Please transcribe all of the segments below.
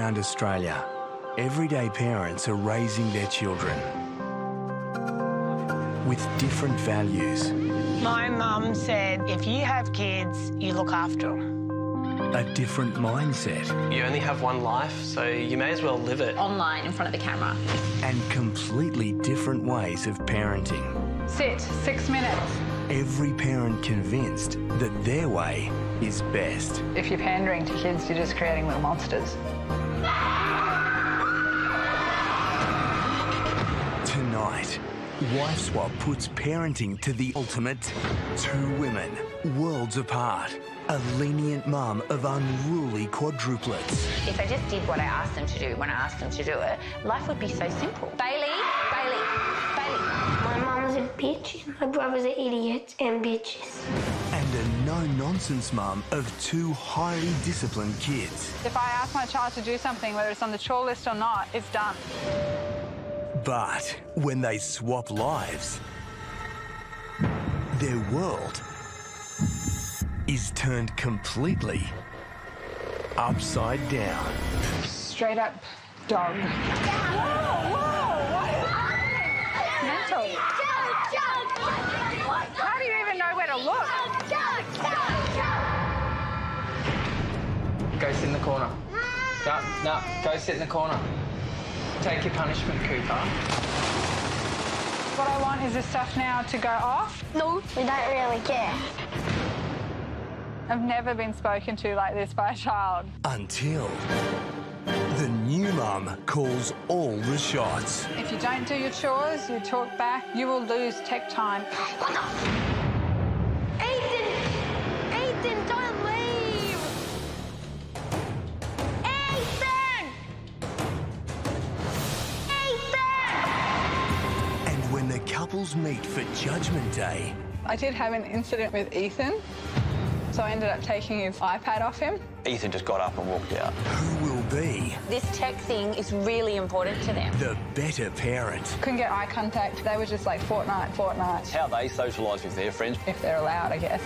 around Australia, everyday parents are raising their children with different values. My mum said, if you have kids, you look after them. A different mindset. You only have one life, so you may as well live it. Online, in front of the camera. And completely different ways of parenting. Sit, 6 minutes. Every parent convinced that their way is best. If you're pandering to kids, you're just creating little monsters. Tonight, Wife Swap puts parenting to the ultimate. Two women, worlds apart. A lenient mum of unruly quadruplets. If I just did what I asked them to do when I asked them to do it, life would be so simple. Bailey, Bailey, Bailey. My mum's a bitch, and my brothers are idiots and bitches. And a no-nonsense mum of two highly disciplined kids. If I ask my child to do something, whether it's on the chore list or not, it's done. But when they swap lives, their world is turned completely upside down. Straight up dog. Whoa, what is happening? Mental. How do you even know where to look? Go sit in the corner. No, go sit in the corner. Take your punishment, Cooper. What I want is this stuff now to go off. No, we don't really care. I've never been spoken to like this by a child. Until the new mum calls all the shots. If you don't do your chores, you talk back, you will lose tech time. Ethan, don't leave! Ethan! And when the couples meet for Judgment Day... I did have an incident with Ethan, so I ended up taking his iPad off him. Ethan just got up and walked out. Who will be This tech thing is really important to them. the better parent? Couldn't get eye contact. They were just like Fortnite. It's how they socialise with their friends. If they're allowed, I guess.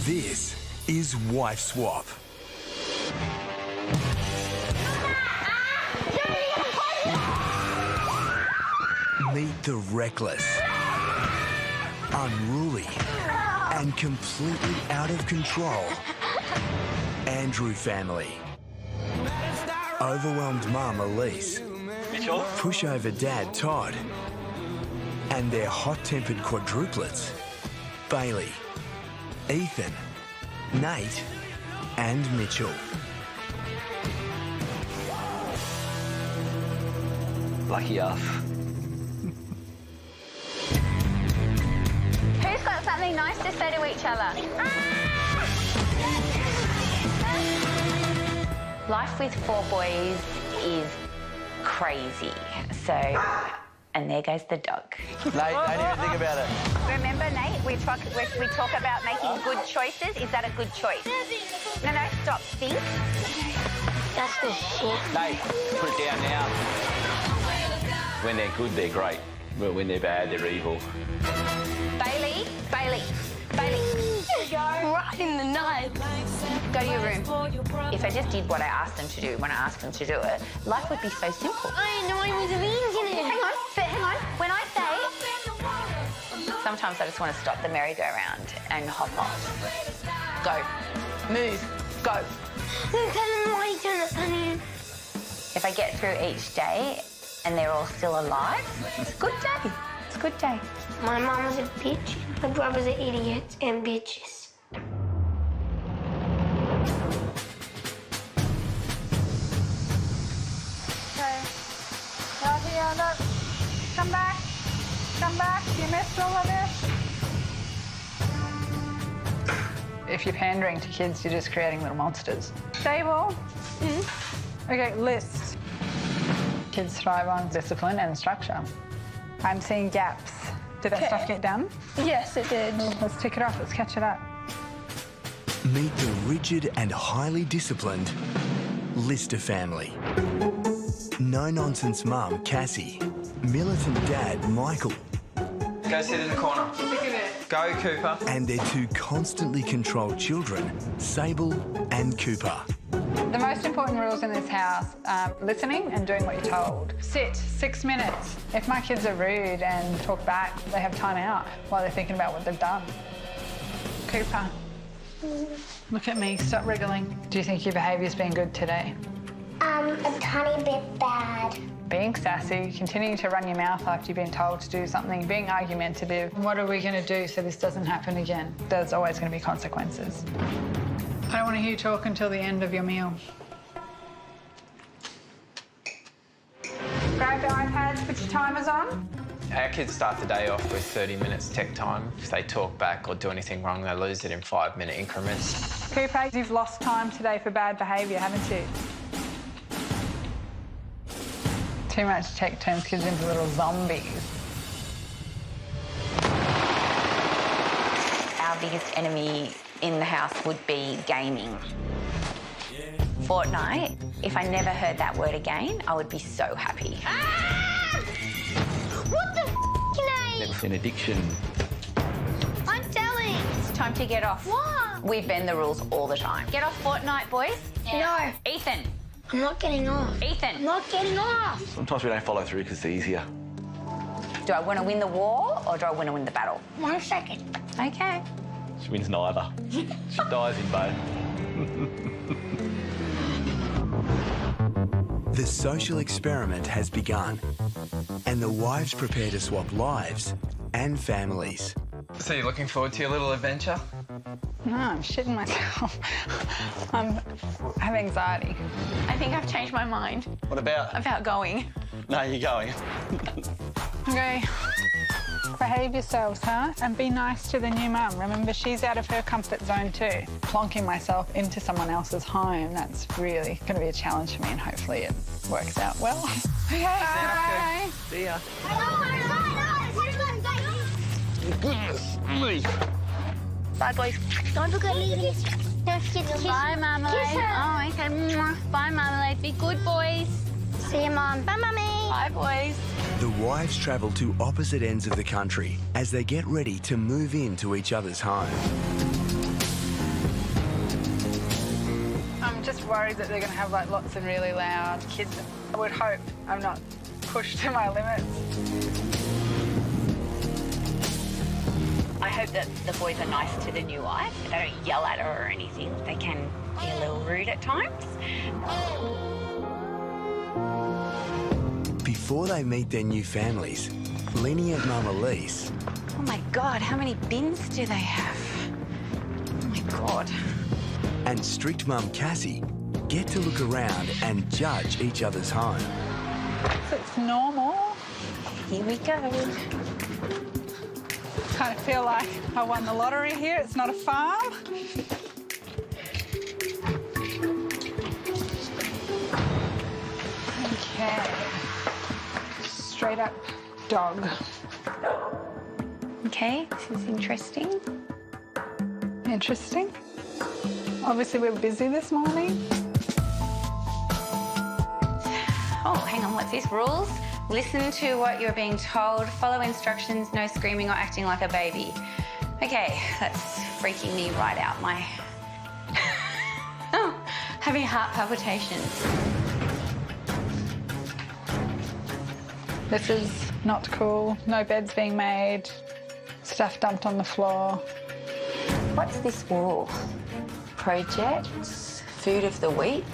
This is Wife Swap. Meet the reckless, unruly, and completely out of control Andrew family. Overwhelmed mum Elise, Mitchell? pushover dad Todd, and their hot-tempered quadruplets Bailey, Ethan, Nate, and Mitchell. Lucky us. Who's got something nice to say to each other? Life with 4 boys is crazy. So, and there goes the dog. Nate, don't even think about it. Remember, Nate, we talk about making good choices. Is that a good choice? No, stop. Think. That's the shit. Nate, put it down now. When they're good, they're great. But when they're bad, they're evil. Bailey. Right in the nose. Go to your room. If I just did what I asked them to do when I asked them to do it, life would be so simple. I didn't know I was vegan. Hang on. When I say... Sometimes I just want to stop the merry-go-round and hop off. Go. Move. Go. If I get through each day and they're all still alive, it's a good day. It's a good day. My mom's a bitch, my brothers are idiots and bitches. Okay. Out here, look. Come back. You missed all of this. If you're pandering to kids, you're just creating little monsters. Stable. Okay, list. Kids thrive on discipline and structure. I'm seeing gaps. Did that stuff get done? Yes, it did. Let's tick it off. Let's catch it up. Meet the rigid and highly disciplined Lister family. No-nonsense mum, Cassie. Militant dad, Michael. Go sit in the corner. Go, Cooper. And their two constantly controlled children, Sable and Cooper. The most important rules in this house are listening and doing what you're told. Sit, 6 minutes. If my kids are rude and talk back, they have time out while they're thinking about what they've done. Cooper, look at me, stop wriggling. Do you think your behaviour's been good today? A tiny bit bad. Being sassy, continuing to run your mouth after you've been told to do something, being argumentative. What are we going to do so this doesn't happen again? There's always going to be consequences. I don't want to hear you talk until the end of your meal. Grab your iPads, put your timers on. Our kids start the day off with 30 minutes tech time. If they talk back or do anything wrong, they lose it in 5-minute increments. Cooper, you've lost time today for bad behaviour, haven't you? Too much tech turns kids into little zombies. Our biggest enemy in the house would be gaming. Fortnite, if I never heard that word again, I would be so happy. Ah! What the name? It's an addiction. I'm telling. It's time to get off. What? We bend the rules all the time. Get off Fortnite, boys. No. Ethan. I'm not getting off. I'm Ethan. not getting off. Sometimes we don't follow through because it's easier. Do I want to win the war or do I want to win the battle? 1 second. Okay. She wins neither. She dies in both. The social experiment has begun, and the wives prepare to swap lives and families. So you're looking forward to your little adventure? No, I'm shitting myself. I have anxiety. I think I've changed my mind What about? about going. No, you're going. Okay. Behave yourselves, huh? And be nice to the new mum. Remember, she's out of her comfort zone too. Plonking myself into someone else's home, that's really going to be a challenge for me, and hopefully it works out well. Okay, bye. See ya. Bye, boys. Don't forget to leave this. Bye, Marmalade. Oh, okay. Bye, Marmalade. Be good, boys. See you, Mum. Bye, Mummy. Bye, boys. The wives travel to opposite ends of the country as they get ready to move into each other's home. I'm just worried that they're going to have like lots of really loud kids. I would hope I'm not pushed to my limits. I hope that the boys are nice to the new wife. They don't yell at her or anything. They can be a little rude at times. Before they meet their new families, lenient Mum Elise Oh, my God, how many bins do they have? Oh, my God. and strict Mum Cassie get to look around and judge each other's home. It's normal. Here we go. Kind of feel like I won the lottery here. It's not a farm. Okay. Straight up dog. Okay, this is interesting. Interesting. Obviously, we're busy this morning. Oh, hang on, what's this? Rules? Listen to what you're being told, follow instructions, no screaming or acting like a baby. Okay, that's freaking me right out. My... oh, having heart palpitations. This is not cool. No beds being made. Stuff dumped on the floor. What's this wall? Projects, food of the week,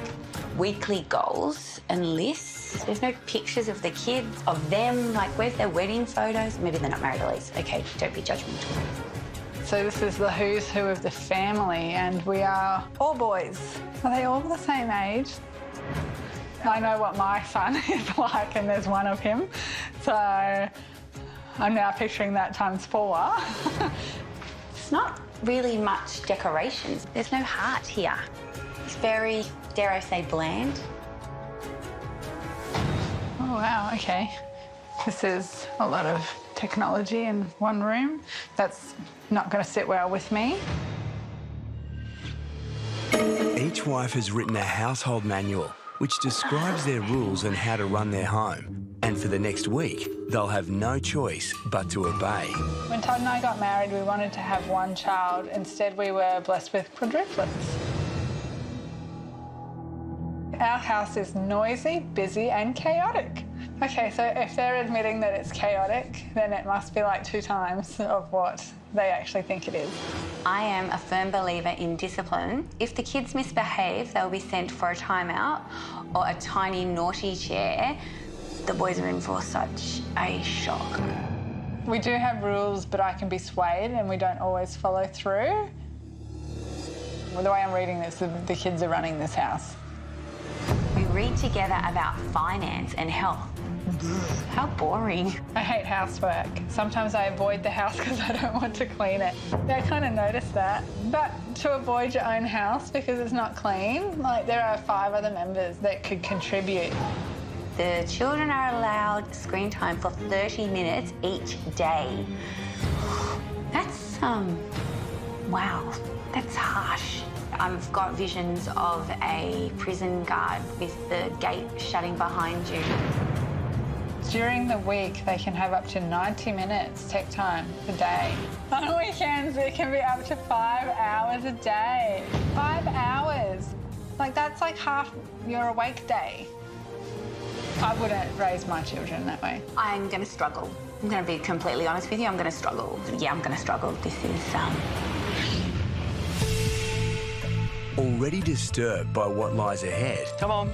weekly goals and lists. There's no pictures of the kids, of them, like where's their wedding photos? Maybe they're not married, Elise. Okay, don't be judgmental. So this is the who's who of the family, and we are all boys. Are they all the same age? I know what my son is like, and there's one of him. So I'm now picturing that times 4. It's not really much decorations. There's no heart here. It's very, dare I say, bland. Oh, wow, okay. This is a lot of technology in one room. That's not going to sit well with me. Each wife has written a household manual which describes their rules and how to run their home. And for for the next week, they'll have no choice but to obey. When Todd and I got married, we wanted to have one child. Instead, we were blessed with quadruplets. Our house is noisy, busy, and chaotic. Okay, so if they're admitting that it's chaotic, then it must be like 2 times of what they actually think it is. I am a firm believer in discipline. If the kids misbehave, they'll be sent for a timeout or a tiny naughty chair. The boys are in for such a shock. We do have rules, but I can be swayed and we don't always follow through. Well, the way I'm reading this, the kids are running this house. We read together about finance and health. How boring. I hate housework. Sometimes I avoid the house because I don't want to clean it. I kind of noticed that. But to avoid your own house because it's not clean, like there are 5 other members that could contribute. The children are allowed screen time for 30 minutes each day. That's, wow, that's harsh. I've got visions of a prison guard with the gate shutting behind you. During the week, they can have up to 90 minutes tech time a day. On weekends, it can be up to 5 hours a day. 5 hours. Like, that's like half your awake day. I wouldn't raise my children that way. I'm going to struggle. I'm going to be completely honest with you. I'm going to struggle. Yeah, I'm going to struggle. This is, Already disturbed by what lies ahead, Come on.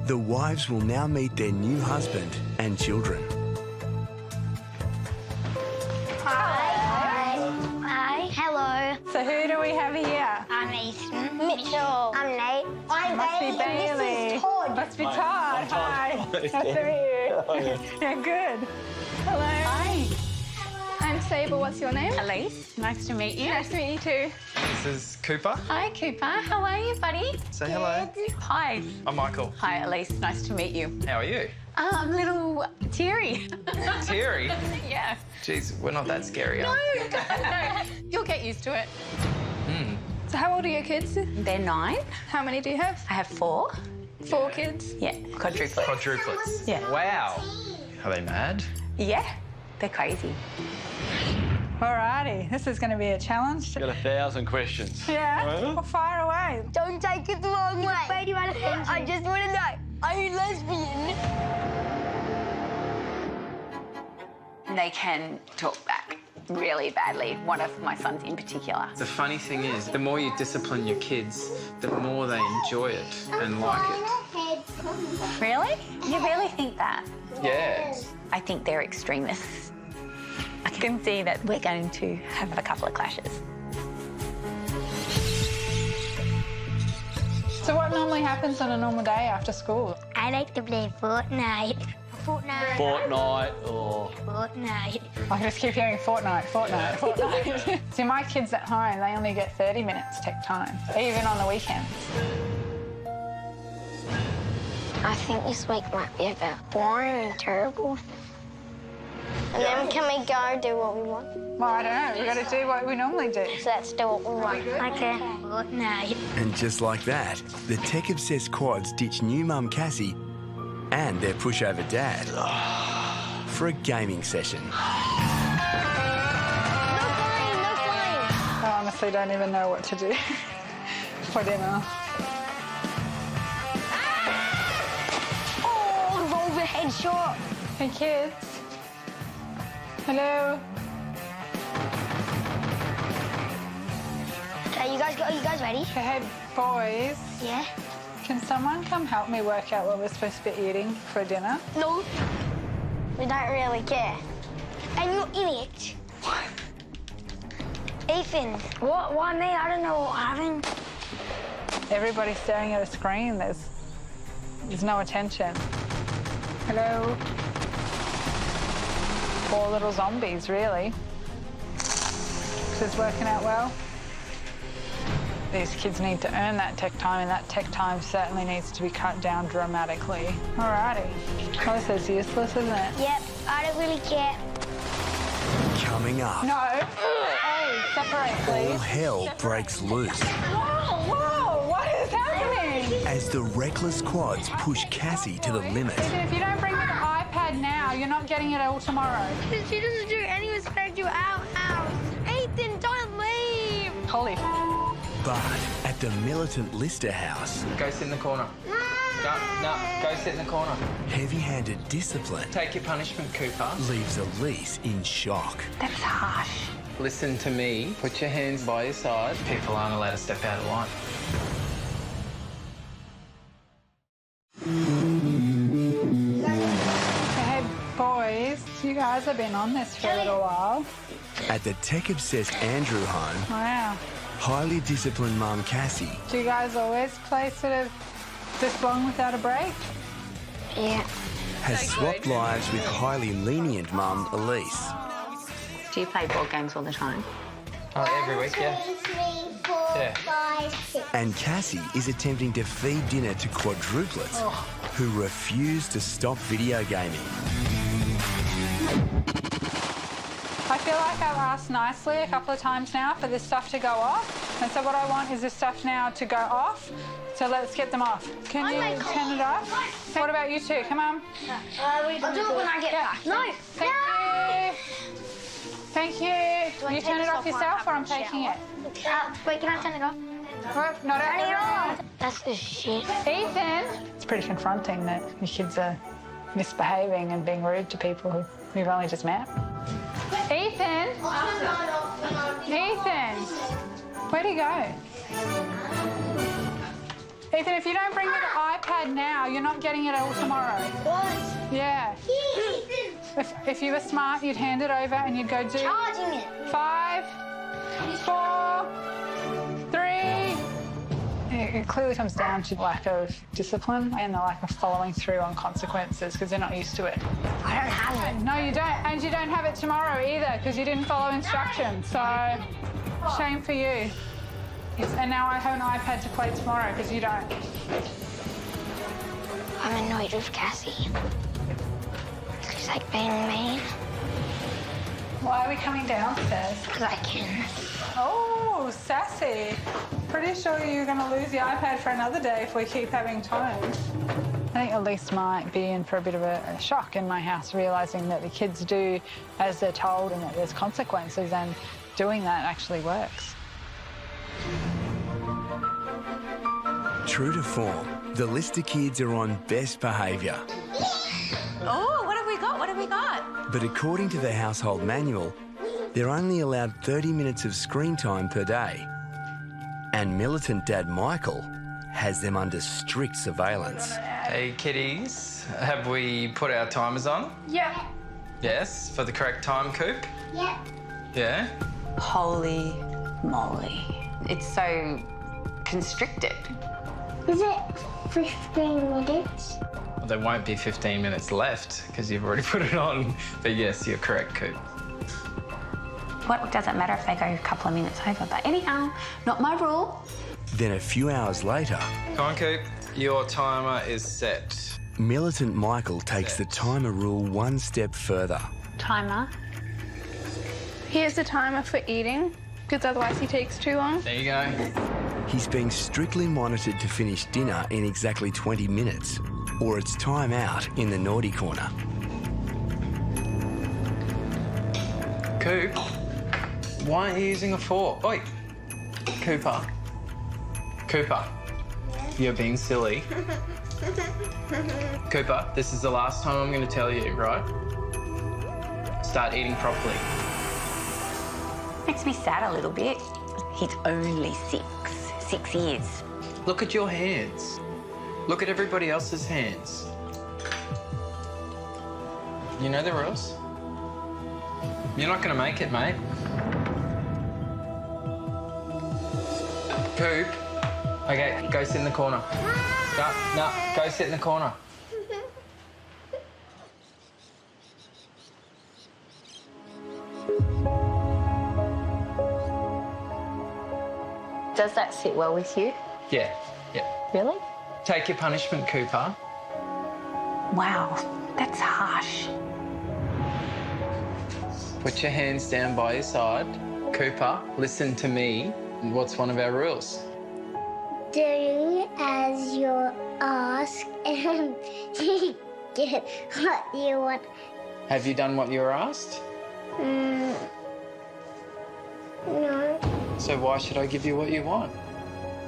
the wives will now meet their new husband and children. Hi. Hi. Hello. So who do we have here? I'm Ethan. Mitchell. I'm Nate. I'm Must be Bailey. Bailey. And this is Todd. Must be Todd. Hi. Nice to meet you. Yeah, good. Hello. Hi. I'm Sable. What's your name? Elise, nice to meet you. Nice to meet you too. This is Cooper. Hi, Cooper. How are you, buddy? Say hello. Hi. I'm Michael. Hi, Elise. Nice to meet you. How are you? I'm a little teary. Teary. Yeah. Jeez, we're not that scary, are we? No, you'll get used to it. So how old are your kids? They're 9. How many do you have? I have 4. 4 kids. Yeah, quadruplets. Quadruplets. Yeah. Wow. Are they mad? Yeah, they're crazy. Alrighty, this is going to be a challenge. Got 1,000 questions. Yeah, well, fire away. Don't take it the wrong way. I just want to know, are you lesbian? They can talk back really badly, one of my sons in particular. The funny thing is, the more you discipline your kids, the more they enjoy it and like it. Really? You really think that? Yeah. I think they're extremists. I can see that we're going to have a couple of clashes. So what normally happens on a normal day after school? I like to play Fortnite. Fortnite. Fortnite. I just keep hearing Fortnite. See, my kids at home, they only get 30 minutes tech time, even on the weekends. I think this week might be a bit boring and terrible. And then can we go do what we want? Well, I don't know. We've got to do what we normally do. So let's do what we want. Okay. Fortnite. And just like that, the tech-obsessed quads ditch new mum Cassie and their pushover dad for a gaming session. No flying, no flying. I honestly don't even know what to do for dinner. Oh, overhead shot. Hey, kids. Hello. Okay, are you guys ready? Hey, boys. Yeah. Can someone come help me work out what we're supposed to be eating for dinner? No. We don't really care. And you idiot. What? Ethan. What? Why me? I don't know what happened. Everybody's staring at a screen. There's no attention. Hello. 4 little zombies, really. Is this working out well? These kids need to earn that tech time, and that tech time certainly needs to be cut down dramatically. Alrighty. Oh, this is useless, isn't it? Yep. I don't really care. Coming up, No. Hey, separate, all please. hell breaks loose Whoa! What is happening? as the reckless quads push Cassie to the limit. Ethan, if you don't bring me the iPad, iPad now. You're not getting it all tomorrow. She doesn't do any respect to our house. Ethan, don't leave. Holly. But at the militant Lister house, Go sit in the corner. No, go sit in the corner. heavy-handed discipline Take your punishment, Cooper. leaves Elise in shock. That's harsh. Listen to me. Put your hands by your side. People aren't allowed to step out of line. Hey, boys, you guys have been on this for a little while. At the tech-obsessed Andrew home, Wow. highly disciplined mum Cassie Do you guys always play sort of this long without a break? Yeah. has swapped lives with highly lenient mum Elise. Do you play board games all the time? Oh, every week, yeah. 2, 3, 4, Yeah. 5, 6. And Cassie is attempting to feed dinner to quadruplets who refuse to stop video gaming. I feel like I've asked nicely a couple of times now for this stuff to go off. And so what I want is this stuff now to go off. So let's get them off. Can you turn it off? What about you two? Come on. I'll do it when I get back. No. Thank you. Thank you. You turn it off yourself or I'm taking it? Wait, can I turn it off? Not at all. That's the shit. Ethan! It's pretty confronting that your kids are misbehaving and being rude to people who we've only just met. Ethan! Ethan! Where'd he go? Ethan, if you don't bring me the iPad now, you're not getting it all tomorrow. What? Yeah. If you were smart, you'd hand it over and you'd go do... Charging it. 5, 4, 3. It clearly comes down to lack of discipline and the lack of following through on consequences because they're not used to it. I don't have it. No, you don't. And you don't have it tomorrow either because you didn't follow instructions. So, shame for you. And now I have an iPad to play tomorrow because you don't. I'm annoyed with Cassie. She's like being mean. Why are we coming downstairs? Because I can. Oh, sassy. Pretty sure you're going to lose the iPad for another day if we keep having tones. I think Elise might be in for a bit of a shock in my house, realising that the kids do as they're told and that there's consequences, and doing that actually works. True to form, the Lister kids are on best behaviour. Oh, what have we got? What have we got? But according to the household manual, they're only allowed 30 minutes of screen time per day. And militant dad Michael has them under strict surveillance. Hey, kiddies. Have we put our timers on? Yeah. Yes, for the correct time, Coop? Yeah. Yeah? Holy moly. It's so constricted. Is it 15 minutes? Well, there won't be 15 minutes left because you've already put it on. But yes, you're correct, Coop. What does it matter if they go a couple of minutes over? But anyhow, not my rule. Then a few hours later, Come on, Coop. Your timer is set. militant Michael takes the timer rule one step further. Timer. Here's the timer for eating, because otherwise he takes too long. There you go. He's being strictly monitored to finish dinner in exactly 20 minutes, or it's time out in the naughty corner. Coop, why aren't you using a fork? Oi, Cooper. Cooper, you're being silly. Cooper, this is the last time I'm going to tell you, right? Start eating properly. Makes me sad a little bit. He's only 6 years. Look at your hands. Look at everybody else's hands. You know the rules? You're not going to make it, mate. Coop. Okay, go sit in the corner. No, go sit in the corner. Does that sit well with you? Yeah. Really? Take your punishment, Cooper. Wow, that's harsh. Put your hands down by your side. Cooper, listen to me. What's one of our rules? Do as you're asked and get what you want. Have you done what you were asked? No. So why should I give you what you want?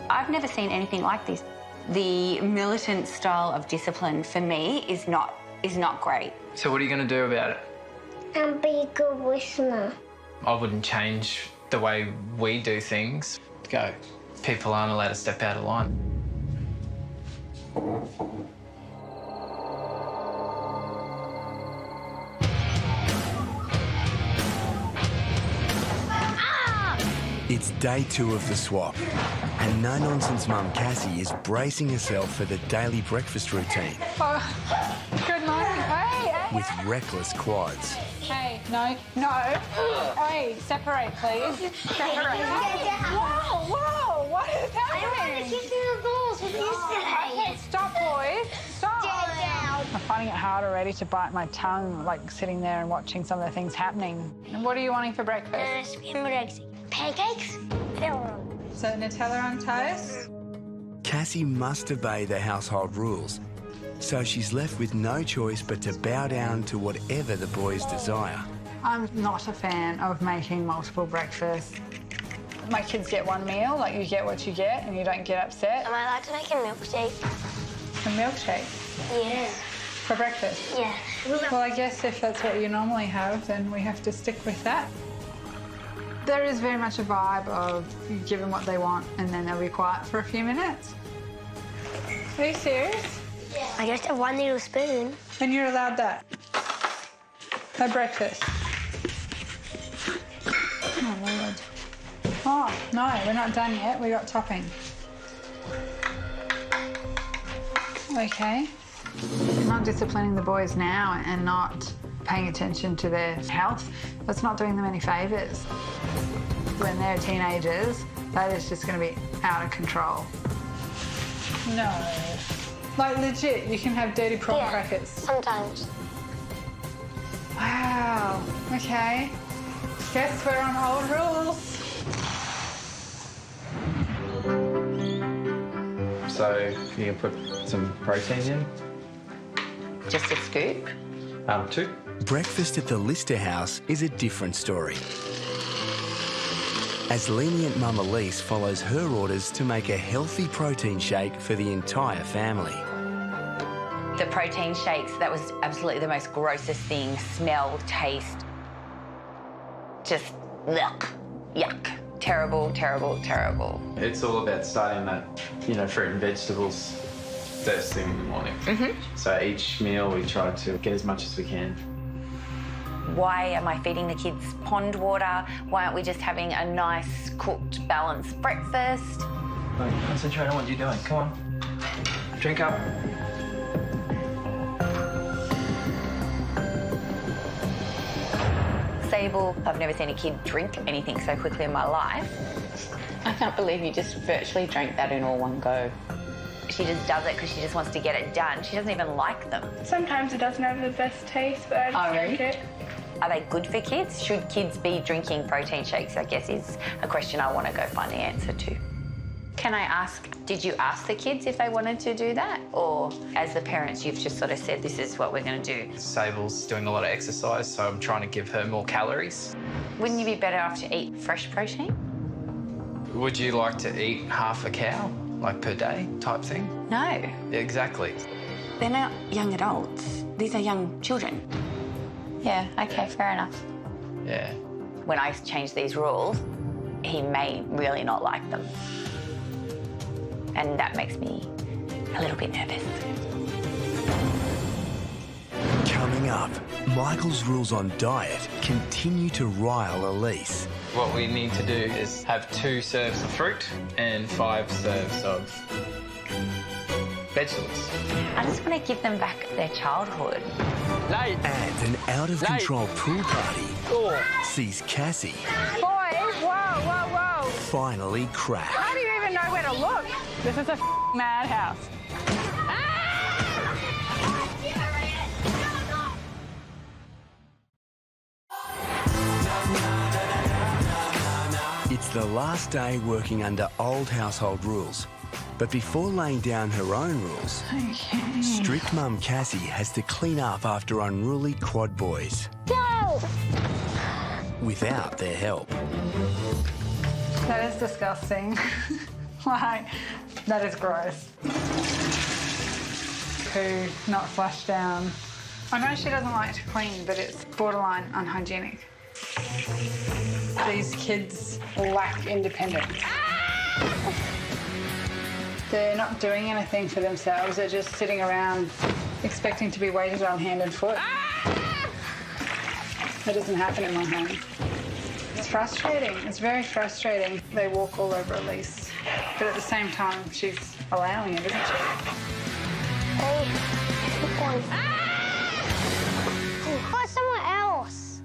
I've never seen anything like this. The militant style of discipline for me is not great. So what are you going to do about it? And be a good listener. I wouldn't change the way we do things. Go. People aren't allowed to step out of line. It's day 2 of the swap, and no-nonsense mum Cassie is bracing herself for the daily breakfast routine Oh, good morning. Hey, with reckless quads. hey, no. Hey, separate, please. Separate. Whoa, what is happening? Okay, stop, boys. Stop. I'm finding it hard already to bite my tongue, like sitting there and watching some of the things happening. And what are you wanting for breakfast? Scrambled eggs. Pancakes? So Nutella on toast? Cassie must obey the household rules, so she's left with no choice but to bow down to whatever the boys desire. I'm not a fan of making multiple breakfasts. My kids get one meal, like you get what you get and you don't get upset. Am I allowed to make a milkshake? A milkshake Yes. for breakfast? Yeah. Well, I guess if that's what you normally have, then we have to stick with that. There is very much a vibe of you give them what they want and then they'll be quiet for a few minutes. Are you serious? I just have one little spoon. And you're allowed that? At breakfast? Oh, Lord. Oh, no, we're not done yet. We got topping. Okay. Not disciplining the boys now and not paying attention to their health, that's not doing them any favours. When they're teenagers, that is just going to be out of control. No. Like, legit, you can have dirty prawn crackers. Sometimes. Wow. Okay. Guess we're on old rules. So you can put some protein in. Just a scoop. 2. Breakfast at the Lister house is a different story, as lenient mum Elise follows her orders to make a healthy protein shake for the entire family. The protein shakes, that was absolutely the most grossest thing. Smell, taste, just yuck. Terrible, terrible, terrible. It's all about starting that, fruit and vegetables first thing in the morning. So each meal we try to get as much as we can. Why am I feeding the kids pond water? Why aren't we just having a nice, cooked, balanced breakfast? Right, concentrate on what you're doing. Come on. Drink up. Sable, I've never seen a kid drink anything so quickly in my life. I can't believe you just virtually drank that in all one go. She just does it because she just wants to get it done. She doesn't even like them. Sometimes it doesn't have the best taste, but I just drink it. Are they good for kids? Should kids be drinking protein shakes, I guess, is a question I want to go find the answer to. Can I ask, did you ask the kids if they wanted to do that? Or as the parents, you've just sort of said, this is what we're going to do? Sable's doing a lot of exercise, so I'm trying to give her more calories. Wouldn't you be better off to eat fresh protein? Would you like to eat half a cow, like per day type thing? No. Yeah, exactly. They're not young adults. These are young children. Yeah, okay, fair enough. Yeah. When I change these rules, he may really not like them. And that makes me a little bit nervous. Coming up, Michael's rules on diet continue to rile Elise. What we need to do is have 2 serves of fruit and 5 serves of vegetables. I just want to give them back their childhood. And an out-of-control pool party sees Cassie Boys, whoa. finally crack. How do you even know where to look? This is a madhouse. It's the last day working under old household rules, But before laying down her own rules, strict mum Cassie has to clean up after unruly quad boys. Go! Without their help. That is disgusting. Like, that is gross. Poo not flushed down. I know she doesn't like to clean, but it's borderline unhygienic. These kids lack independence. They're not doing anything for themselves. They're just sitting around expecting to be waited on hand and foot. That doesn't happen in my home. It's frustrating. It's very frustrating. They walk all over Elise. But at the same time, she's allowing it, isn't she? Hey, keep going. Go somewhere else.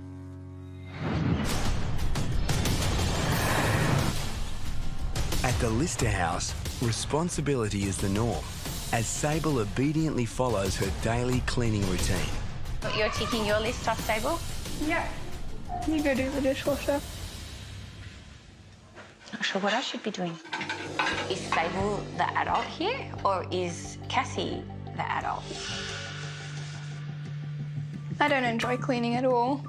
At the Lister house, responsibility is the norm, as Sable obediently follows her daily cleaning routine. You're ticking your list off, Sable? Yeah. You go do the dishwasher. Not sure what I should be doing. Is Sable the adult here, or is Cassie the adult? I don't enjoy cleaning at all.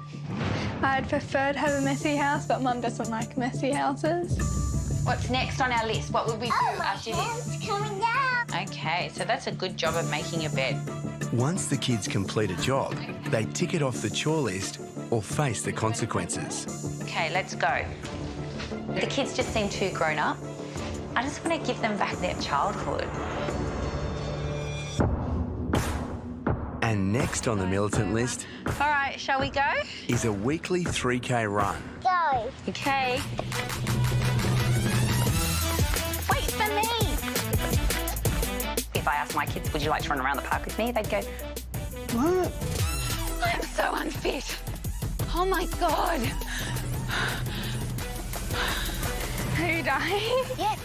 I'd prefer to have a messy house, but Mum doesn't like messy houses. What's next on our list? What would we do after this? It's coming down. Okay, so that's a good job of making a bed. Once the kids complete a job, they tick it off the chore list or face the consequences. Okay, let's go. The kids just seem too grown up. I just want to give them back their childhood. And next on the militant list All right, shall we go? is a weekly 3K run. Go. Okay. Wait for me! If I asked my kids, would you like to run around the park with me? They'd go, what? I'm so unfit. Oh my God. Are you dying? Yes,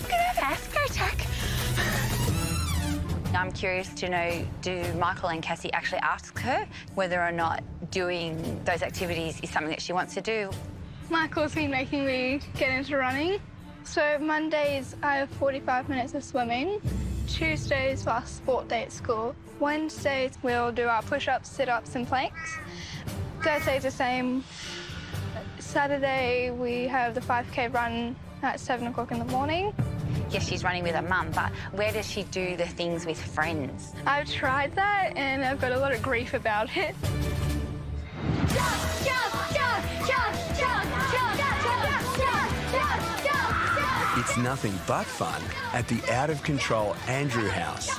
I'm gonna have asthma attack. I'm curious to know, do Michael and Cassie actually ask her whether or not doing those activities is something that she wants to do? Michael's been making me get into running. So Mondays, I have 45 minutes of swimming. Tuesdays, our sport day at school. Wednesdays, we'll do our push-ups, sit-ups and planks. Thursday's the same. Saturday, we have the 5K run at 7 o'clock in the morning. Yes, she's running with her mum, but where does she do the things with friends? I've tried that and I've got a lot of grief about it. It's nothing but fun at the out-of-control Andrew house.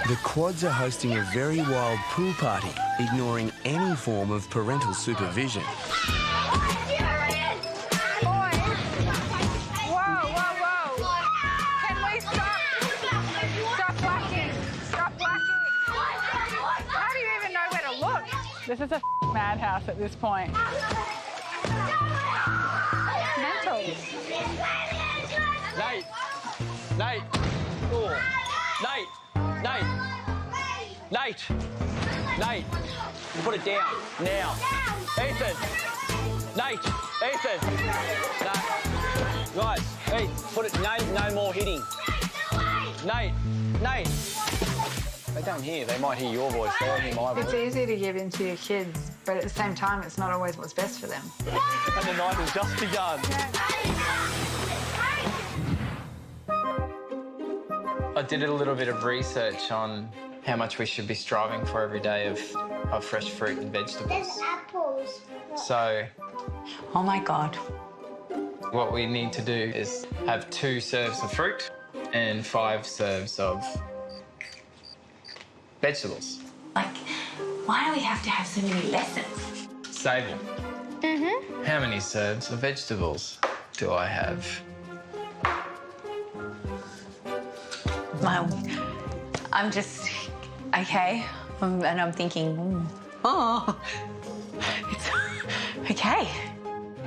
The quads are hosting a very wild pool party, ignoring any form of parental supervision. This is a madhouse at this point. Mental. Nate! Nate! Oh. Nate! Nate! Nate! Nate! Put it down, now. Ethan! Nate! Ethan! No. Guys, hey, put it, no more hitting. Nate! Nate! They don't hear. They might hear your voice. They won't hear my voice. It's easy to give in to your kids, but at the same time, it's not always what's best for them. And the night has just begun. I did a little bit of research on how much we should be striving for every day of fresh fruit and vegetables. There's apples. So Oh my God. what we need to do is have 2 serves of fruit and 5 serves of vegetables. Like, why do we have to have so many lessons? Sable. How many serves of vegetables do I have? I'm just, okay. And I'm thinking, oh, it's okay.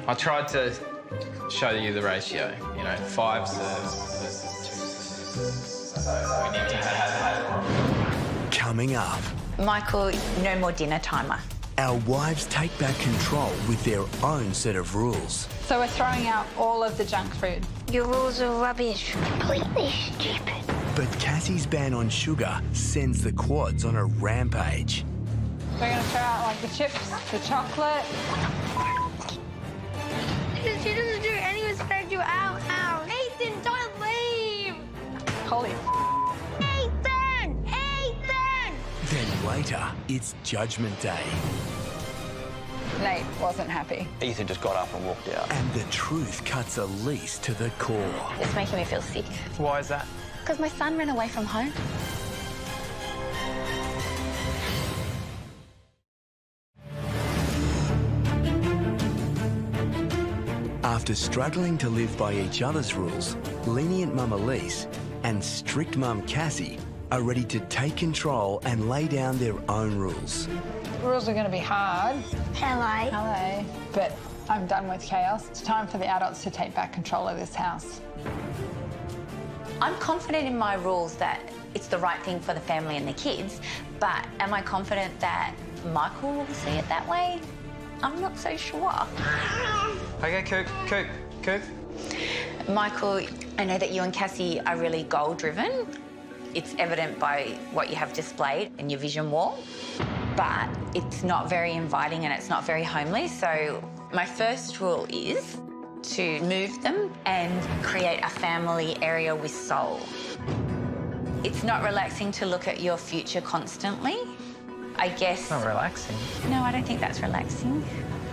I tried to show you the ratio, 5 serves versus 2 serves. So we need to have... Coming up, Michael, no more dinner timer. our wives take back control with their own set of rules. So we're throwing out all of the junk food. Your rules are rubbish. Completely stupid. But Cassie's ban on sugar sends the quads on a rampage. We're going to throw out like the chips, the chocolate. She doesn't do any respect you out. Ow. Nathan, don't leave. Holy Nathan! Nathan! Then later, it's Judgment Day. Nate wasn't happy. Ethan just got up and walked out. And the truth cuts Elise to the core. It's making me feel sick. Why is that? Because my son ran away from home. After struggling to live by each other's rules, lenient Mum Elise and strict Mum Cassie are ready to take control and lay down their own rules. Rules are going to be hard. Hello. Hello. But I'm done with chaos. It's time for the adults to take back control of this house. I'm confident in my rules that it's the right thing for the family and the kids, but am I confident that Michael will see it that way? I'm not so sure. Okay, Coop. Michael, I know that you and Cassie are really goal-driven. It's evident by what you have displayed in your vision wall, but it's not very inviting and it's not very homely. So my first rule is to move them and create a family area with soul. It's not relaxing to look at your future constantly. I guess... It's not relaxing. No, I don't think that's relaxing.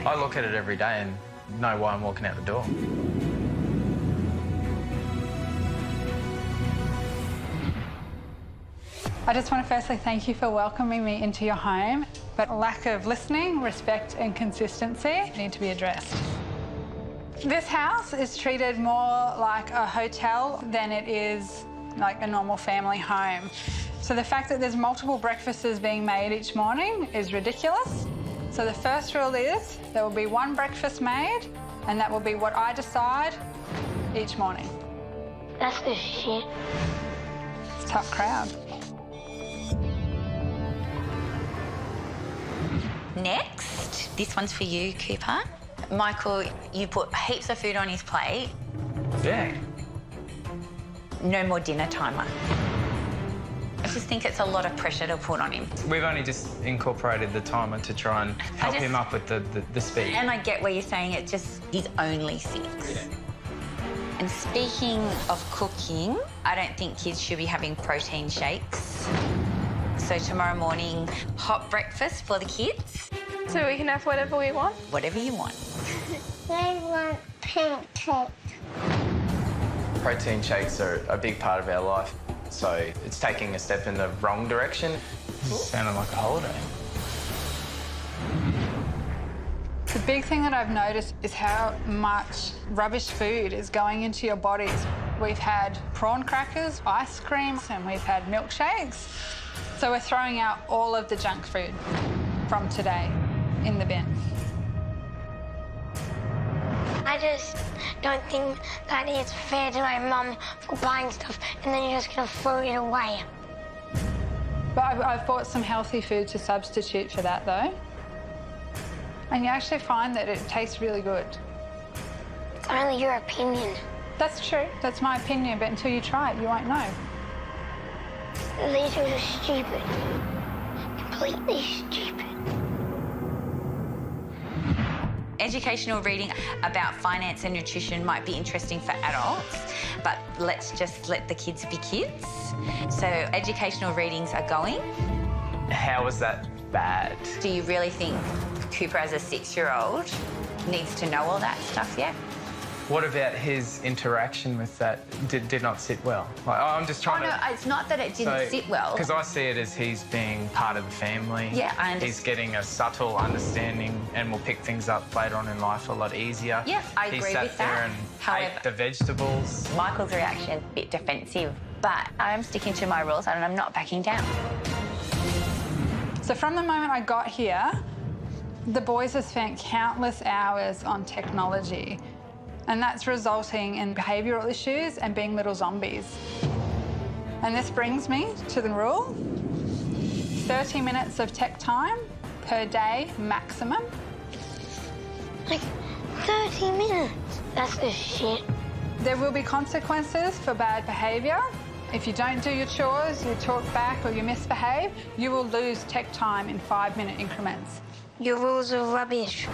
I look at it every day and know why I'm walking out the door. I just want to firstly thank you for welcoming me into your home, but lack of listening, respect and consistency need to be addressed. This house is treated more like a hotel than it is like a normal family home. So the fact that there's multiple breakfasts being made each morning is ridiculous. So the first rule is there will be one breakfast made and that will be what I decide each morning. That's the shit. It's a tough crowd. Next, this one's for you, Cooper. Michael, you put heaps of food on his plate. Yeah. No more dinner timer. I just think it's a lot of pressure to put on him. We've only just incorporated the timer to try and help him up with the speed. And I get where you're saying it just, he's only 6. Yeah. And speaking of cooking, I don't think kids should be having protein shakes. So tomorrow morning, hot breakfast for the kids. So we can have whatever we want? Whatever you want. I want pancakes. Protein shakes are a big part of our life, so it's taking a step in the wrong direction. Sounded like a holiday. The big thing that I've noticed is how much rubbish food is going into your bodies. We've had prawn crackers, ice cream, and we've had milkshakes. So we're throwing out all of the junk food from today in the bin. I just don't think that it's fair to my mum for buying stuff and then you're just gonna throw it away. But I've bought some healthy food to substitute for that though. And you actually find that it tastes really good. It's only your opinion. That's true, that's my opinion, but until you try it, you won't know. These are stupid. Completely stupid. Educational reading about finance and nutrition might be interesting for adults, but let's just let the kids be kids. So educational readings are going. How was that bad? Do you really think Cooper as a 6-year-old needs to know all that stuff yet? What about his interaction with that did not sit well? Like, I'm just trying to... Oh, no, it's not that it didn't sit well. Because I see it as he's being part of the family. Yeah, I understand. He's getting a subtle understanding and will pick things up later on in life a lot easier. Yeah, I agree with that. He sat there and ate the vegetables. Michael's reaction, a bit defensive, but I'm sticking to my rules and I'm not backing down. So from the moment I got here, the boys have spent countless hours on technology. And that's resulting in behavioural issues and being little zombies. And this brings me to the rule. 30 minutes of tech time per day maximum. Like 30 minutes. That's just shit. There will be consequences for bad behaviour. If you don't do your chores, you talk back or you misbehave, you will lose tech time in 5-minute increments. Your rules are rubbish.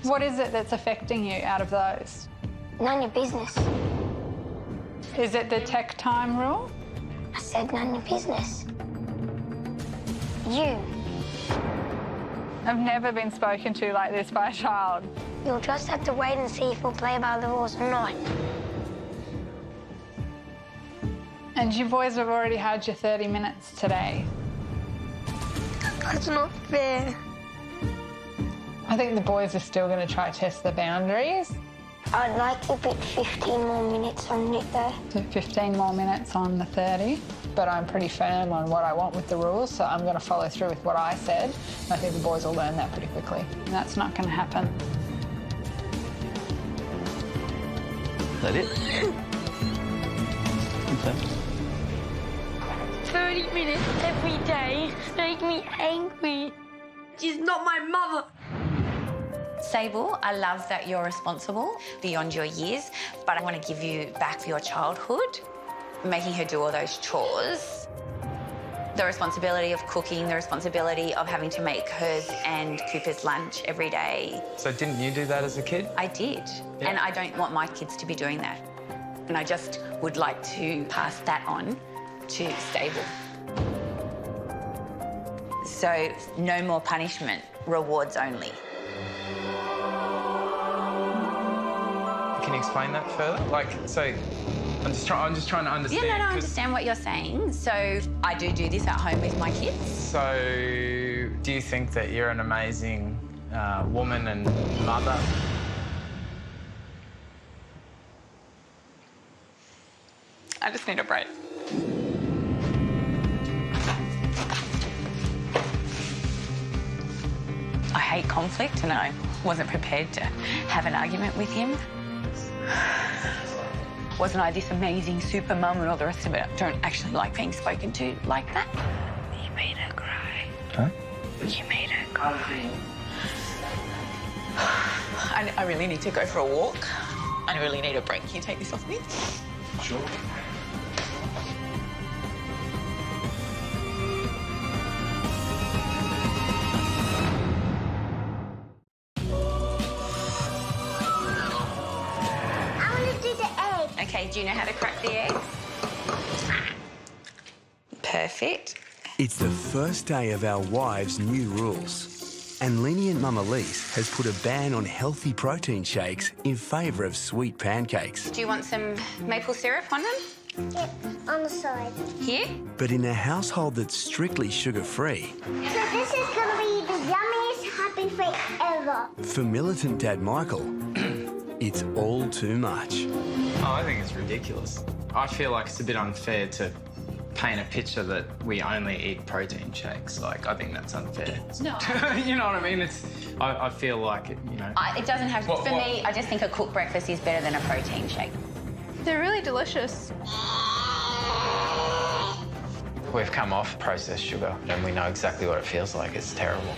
What is it that's affecting you out of those? None of your business. Is it the tech time rule? I said none of your business. You. I've never been spoken to like this by a child. You'll just have to wait and see if we'll play by the rules or not. And you boys have already had your 30 minutes today. That's not fair. I think the boys are still going to try to test the boundaries. I'd like to put 15 more minutes on it though. So 15 more minutes on the 30, but I'm pretty firm on what I want with the rules, so I'm going to follow through with what I said. And I think the boys will learn that pretty quickly. And that's not going to happen. Is that it? Okay. 30 minutes every day make me angry. She's not my mother. Sable, I love that you're responsible beyond your years, but I want to give you back your childhood, making her do all those chores. The responsibility of cooking, the responsibility of having to make hers and Cooper's lunch every day. So didn't you do that as a kid? I did, and I don't want my kids to be doing that. And I just would like to pass that on to Sable. So no more punishment, rewards only. Can you explain that further? Like, so I'm just trying to understand. Yeah, no, I understand what you're saying. So I do this at home with my kids. So do you think that you're an amazing woman and mother? I just need a break. I hate conflict and I wasn't prepared to have an argument with him. Wasn't I this amazing super mum and all the rest of it? I don't actually like being spoken to like that. He made her cry. Huh? He made her cry. I really need to go for a walk. I really need a break. Can you take this off me? Sure. Okay, do you know how to crack the eggs? Perfect. It's the first day of our wives' new rules. And lenient Mum Elise has put a ban on healthy protein shakes in favour of sweet pancakes. Do you want some maple syrup on them? Yep, on the side. Here? But in a household that's strictly sugar-free, So this is going to be the yummiest happy treat ever. for militant Dad Michael, it's all too much. Oh, I think it's ridiculous. I feel like it's a bit unfair to paint a picture that we only eat protein shakes. Like, I think that's unfair. No. You know what I mean? I feel like, you know... It doesn't have to. For me, I just think a cooked breakfast is better than a protein shake. They're really delicious. We've come off processed sugar and we know exactly what it feels like. It's terrible.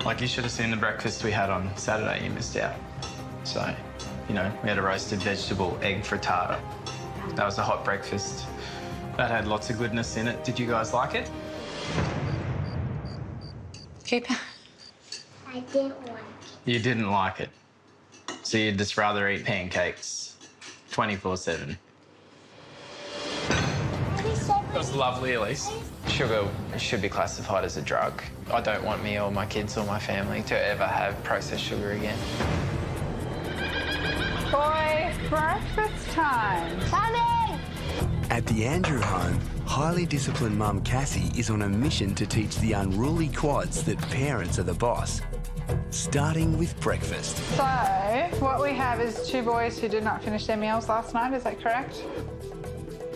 Like, you should have seen the breakfast we had on Saturday. You missed out. So, you know, we had a roasted vegetable egg frittata. That was a hot breakfast. That had lots of goodness in it. Did you guys like it? Cooper? I didn't want it. You didn't like it. So you'd just rather eat pancakes 24/7. It was lovely, Elise. Sugar should be classified as a drug. I don't want me or my kids or my family to ever have processed sugar again. Boys, breakfast time. Coming! At the Andrew home, highly disciplined mum Cassie is on a mission to teach the unruly quads that parents are the boss, starting with breakfast. So, what we have is 2 boys who did not finish their meals last night, is that correct?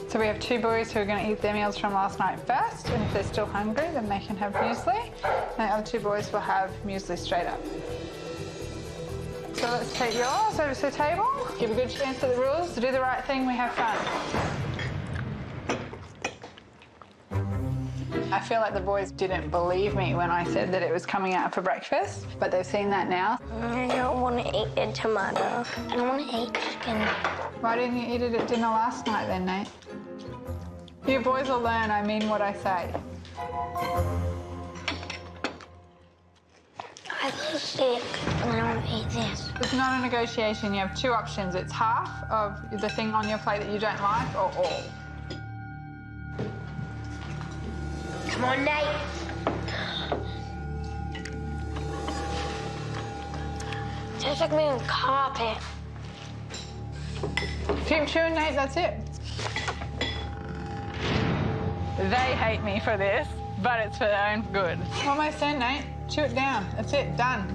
So we have 2 boys who are going to eat their meals from last night first, and if they're still hungry, then they can have muesli, and the other 2 boys will have muesli straight up. So let's take yours over to the table, give a good chance at the rules, to do the right thing, we have fun. I feel like the boys didn't believe me when I said that it was coming out for breakfast, but they've seen that now. I don't want to eat a tomato. I don't want to eat chicken. Why didn't you eat it at dinner last night then, Nate? You boys will learn I mean what I say. I feel sick and I want to eat this. It's not a negotiation. You have two options. It's half of the thing on your plate that you don't like or all. Come on, Nate. Tastes like me on carpet. Keep chewing, Nate, that's it. They hate me for this, but it's for their own good. Almost done, Nate. Chew it down. That's it, done.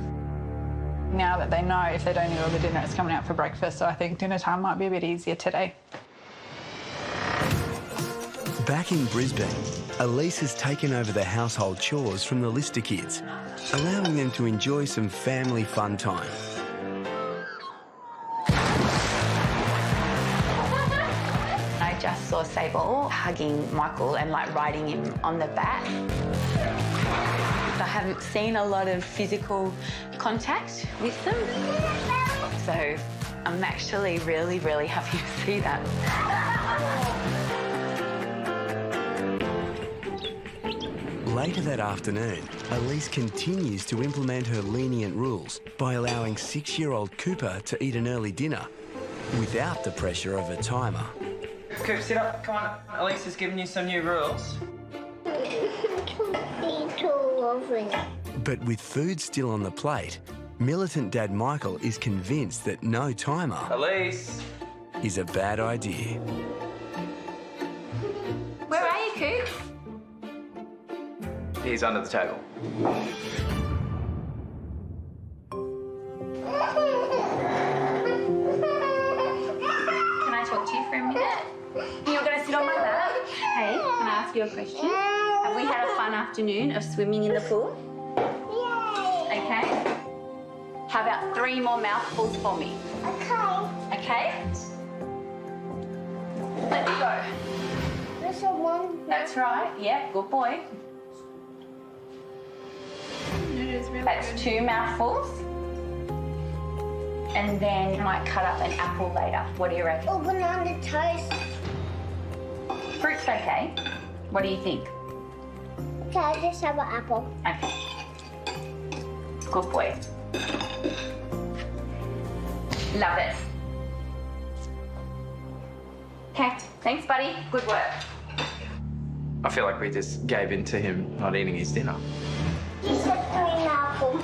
Now that they know if they don't eat all the dinner, it's coming out for breakfast, so I think dinner time might be a bit easier today. Back in Brisbane, Elise has taken over the household chores from the Lister kids, allowing them to enjoy some family fun time. I just saw Sable hugging Michael and like riding him on the back. I haven't seen a lot of physical contact with them. So I'm actually really, really happy to see that. Later that afternoon, Elise continues to implement her lenient rules by allowing 6-year-old Cooper to eat an early dinner without the pressure of a timer. Coop, sit up. Come on. Elise has given you some new rules. But with food still on the plate, militant Dad Michael is convinced that no timer Elise! is a bad idea. Where are you, Coop? He's under the table. Can I talk to you for a minute? You're going to sit on my lap. Hey, can I ask you a question? Have we had a fun afternoon of swimming in the pool? Yay! Okay. How about 3 more mouthfuls for me? Okay. Okay? Let me go. There's a one. That's right. Yeah, good boy. That's 2 mouthfuls. And then you might cut up an apple later. What do you reckon? Oh, banana toast. Fruit's okay. What do you think? Okay, I'll just have an apple. Okay. Good boy. Love it. Okay, thanks, buddy. Good work. I feel like we just gave in to him not eating his dinner. He said 3 apples.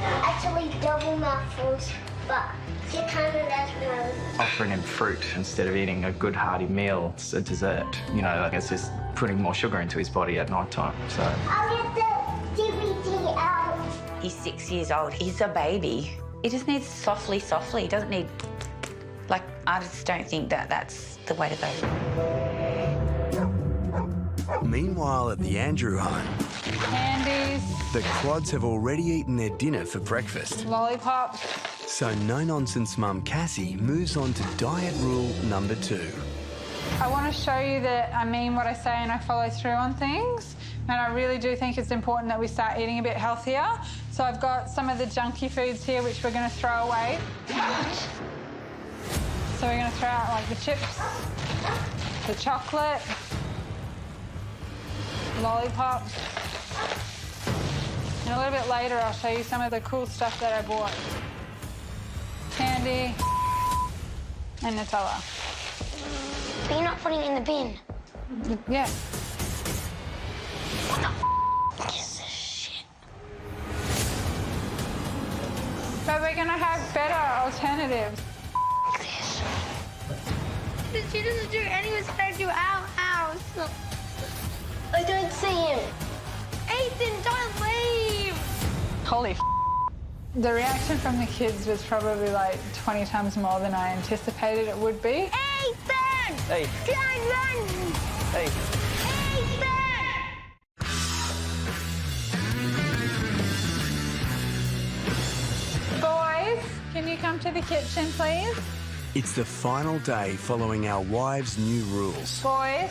Actually, double mouthfuls, but he kind of doesn't know. Offering him fruit instead of eating a good hearty meal, it's a dessert. You know, like it's just putting more sugar into his body at night time, so. I'll get the DVD out. He's 6 years old. He's a baby. He just needs softly. He doesn't need, like, I just don't think that that's the way to go. Meanwhile, at the Andrew home, Candies, the quads have already eaten their dinner for breakfast. lollipops. So no-nonsense mum Cassie moves on to diet rule number 2. I want to show you that I mean what I say and I follow through on things. And I really do think it's important that we start eating a bit healthier. So I've got some of the junky foods here which we're going to throw away. So we're going to throw out like the chips, the chocolate, lollipops. And a little bit later I'll show you some of the cool stuff that I bought. Candy and Nutella. But you're not putting it in the bin. Yeah. What the f is this shit? But we're going to have better alternatives. This. She doesn't do any respect to our house. I don't see him. Ethan, don't leave! Holy f. The reaction from the kids was probably like 20 times more than I anticipated it would be. Ethan! Hey. Don't run! Hey. Ethan! Boys, can you come to the kitchen, please? It's the final day following our wives' new rules. Boys,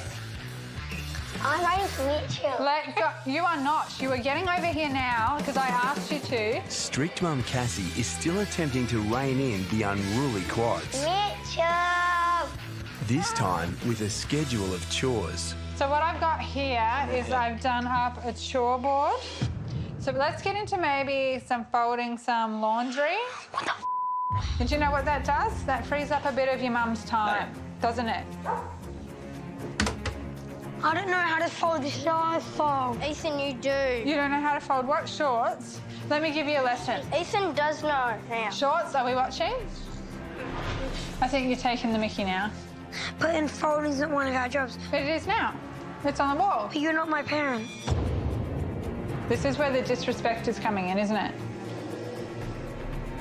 I'm ready to meet you. let go. You are not. You are getting over here now because I asked you to. Strict Mum Cassie is still attempting to rein in the unruly quads. Mitchell! This time with a schedule of chores. So what I've got here is I've done up a chore board. So let's get into maybe some folding some laundry. What the Did you know what that does? That frees up a bit of your mum's time, doesn't it? I don't know how to fold the shorts. Ethan, you do. You don't know how to fold what? Shorts? Let me give you a lesson. Ethan does know now. Shorts, are we watching? I think you're taking the mickey now. But then folding isn't one of our jobs. But it is now. It's on the wall. But you're not my parent. This is where the disrespect is coming in, isn't it?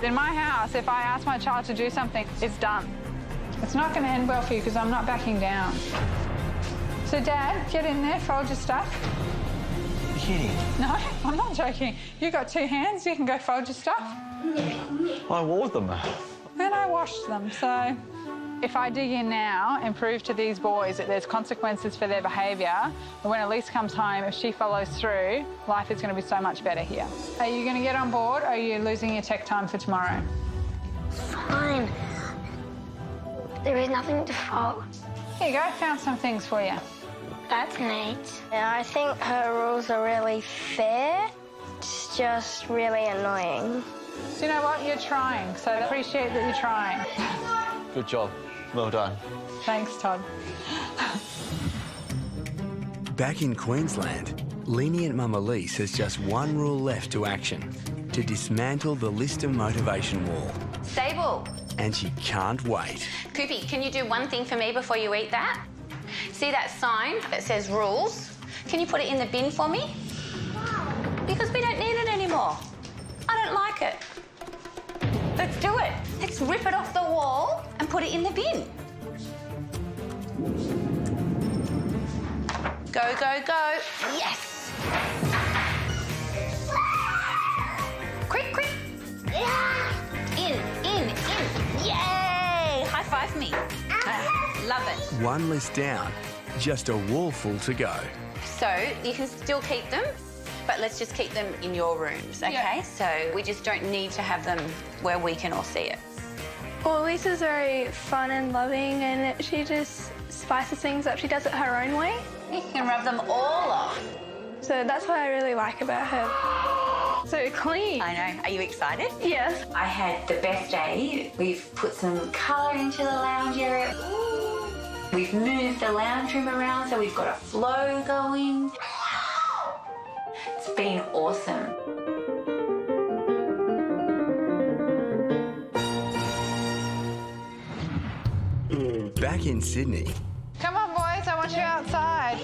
In my house, if I ask my child to do something, it's done. It's not going to end well for you because I'm not backing down. So, Dad, get in there, fold your stuff. You're kidding. No, I'm not joking. You got 2 hands, you can go fold your stuff. I wore them. And I washed them, so if I dig in now and prove to these boys that there's consequences for their behaviour, and when Elise comes home, if she follows through, life is going to be so much better here. Are you going to get on board, or are you losing your tech time for tomorrow? Fine. There is nothing to fold. Here you go, found some things for you. That's neat. Yeah, I think her rules are really fair. It's just really annoying. Do you know what? You're trying, so I appreciate that you're trying. Good job. Well done. Thanks, Todd. Back in Queensland, lenient Mum Elise has just one rule left to action: to dismantle the Lister motivation wall. Stable. And she can't wait. Koopy, can you do one thing for me before you eat that? See that sign that says rules? Can you put it in the bin for me? Because we don't need it anymore. I don't like it. Let's do it. Let's rip it off the wall and put it in the bin. Go, go, go. Yes. Quick, quick. In. Yay! High five me. Love it. One list down, just a wall full to go. So you can still keep them, but let's just keep them in your rooms, okay? Yeah. So we just don't need to have them where we can all see it. Well, Lisa's very fun and loving, and she just spices things up. She does it her own way. You can rub them all off. So that's what I really like about her. So clean. I know. Are you excited? Yes. I had the best day. We've put some colour into the lounge area. We've moved the lounge room around so we've got a flow going. It's been awesome. Back in Sydney, Come on, boys, I want you outside.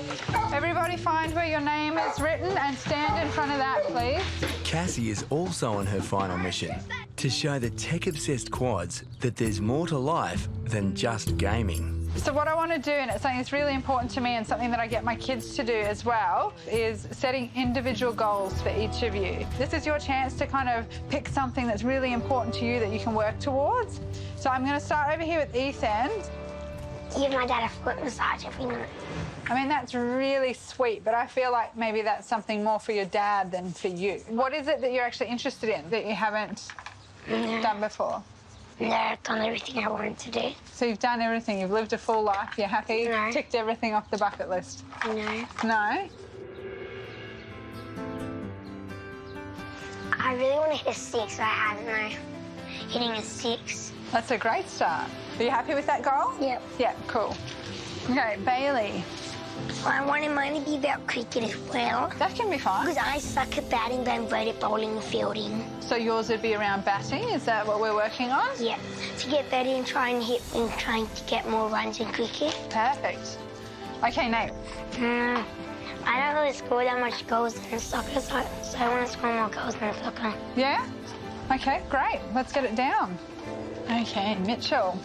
Everybody find where your name is written and stand in front of that, please. Cassie is also on her final mission: to show the tech-obsessed quads that there's more to life than just gaming. So what I want to do, and it's something that's really important to me and something that I get my kids to do as well, is setting individual goals for each of you. This is your chance to kind of pick something that's really important to you that you can work towards. So I'm going to start over here with Ethan. Give my dad a foot massage every night. I mean, that's really sweet, but I feel like maybe that's something more for your dad than for you. What is it that you're actually interested in that you haven't done before? No, I've done everything I wanted to do. So you've done everything. You've lived a full life. You're happy. No. Ticked everything off the bucket list. No. No? I really want to hit a 6, but I don't know. Hitting a 6. That's a great start. Are you happy with that goal? Yep. Yeah, cool. Okay, Bailey. I wanted mine to be about cricket as well. That can be fine. Because I suck at batting, but I'm great at bowling and fielding. So yours would be around batting. Is that what we're working on? Yep. To get better and trying to get more runs in cricket. Perfect. Okay, Nate. I don't really score that much goals in soccer, so I want to score more goals in soccer. Yeah? Okay, great. Let's get it down. Okay, Mitchell.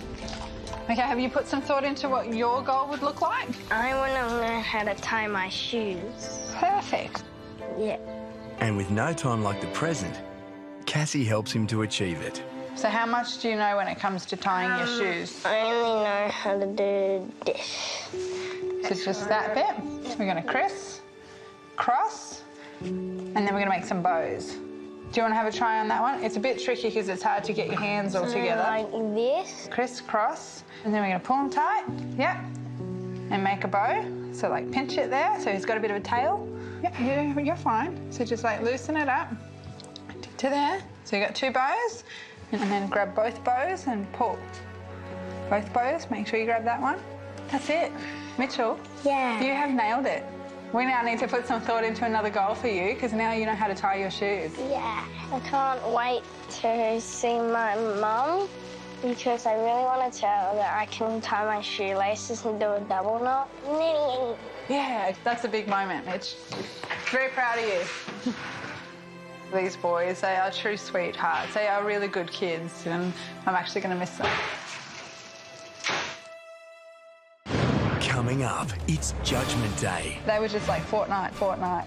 Okay, have you put some thought into what your goal would look like? I want to learn how to tie my shoes. Perfect. Yeah. And with no time like the present, Cassie helps him to achieve it. So how much do you know when it comes to tying your shoes? I only know how to do this. So just that bit. We're going to cross, and then we're going to make some bows. Do you want to have a try on that one? It's a bit tricky because it's hard to get your hands all together. Like this. Crisscross, and then we're going to pull them tight. Yep. And make a bow. So like pinch it there, so he's got a bit of a tail. Yep, you're fine. So just like loosen it up to there. So you got 2 bows, and then grab both bows and pull. Both bows, make sure you grab that one. That's it. Mitchell, Yeah. you have nailed it. We now need to put some thought into another goal for you because now you know how to tie your shoes. Yeah. I can't wait to see my mum because I really want to tell her that I can tie my shoelaces and do a double knot. Yeah, that's a big moment, Mitch. Very proud of you. These boys, they are true sweethearts. They are really good kids, and I'm actually going to miss them. Coming up, it's Judgment Day. They were just like fortnight.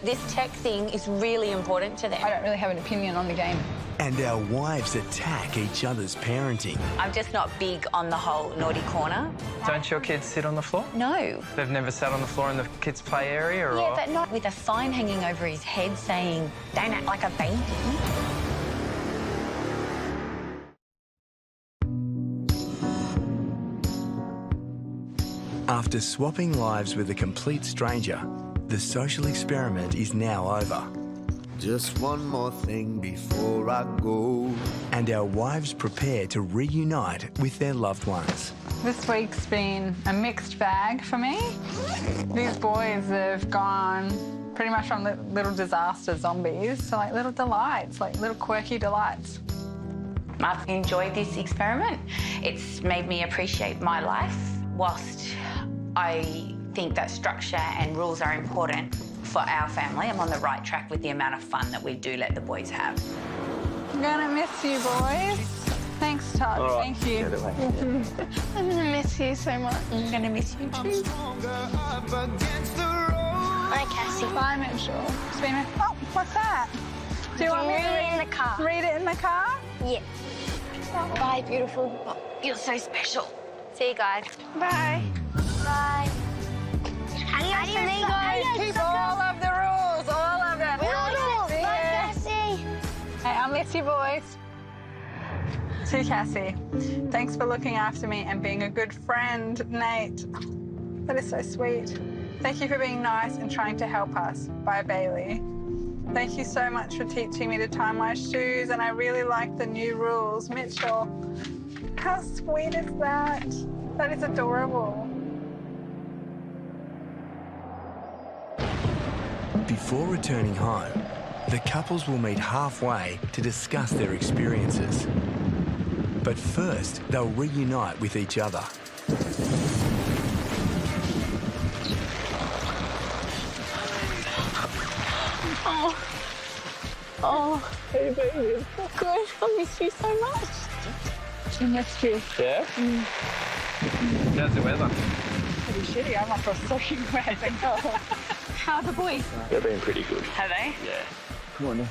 This tech thing is really important to them. I don't really have an opinion on the game. And our wives attack each other's parenting. I'm just not big on the whole naughty corner. Don't your kids sit on the floor? No. They've never sat on the floor in the kids' play area, or? Yeah, but not with a sign hanging over his head saying, "Don't act like a baby." After swapping lives with a complete stranger, the social experiment is now over. Just one more thing before I go. And our wives prepare to reunite with their loved ones. This week's been a mixed bag for me. These boys have gone pretty much from little disaster zombies to like little delights, like little quirky delights. I've enjoyed this experiment. It's made me appreciate my life. Whilst I think that structure and rules are important for our family, I'm on the right track with the amount of fun that we do let the boys have. I'm gonna miss you, boys. Thanks, Todd. All right. Thank you. I'm gonna miss you so much. I'm gonna miss you too. Hi, Cassie. Bye, Mitchell. Oh, what's that? Do you want me to read it in the car? read it in the car? Yeah. Bye, beautiful. You're so special. See you guys. Bye. Bye. Adios, amigos. Keep all of the rules, all of them. Bye, See ya. Cassie. Hey, I'll miss you, boys. To Cassie, thanks for looking after me and being a good friend, Nate. That is so sweet. Thank you for being nice and trying to help us. Bye, Bailey. Thank you so much for teaching me to tie my shoes, and I really like the new rules. Mitchell, how sweet is that? That is adorable. Before returning home, the couples will meet halfway to discuss their experiences. But first, they'll reunite with each other. Oh, hey baby. Good. I miss you so much. I missed you. Yeah? How's the weather? Pretty shitty. I'm up for soaking wet. How are the boys? They've been pretty good. Have they? Yeah. Come on now.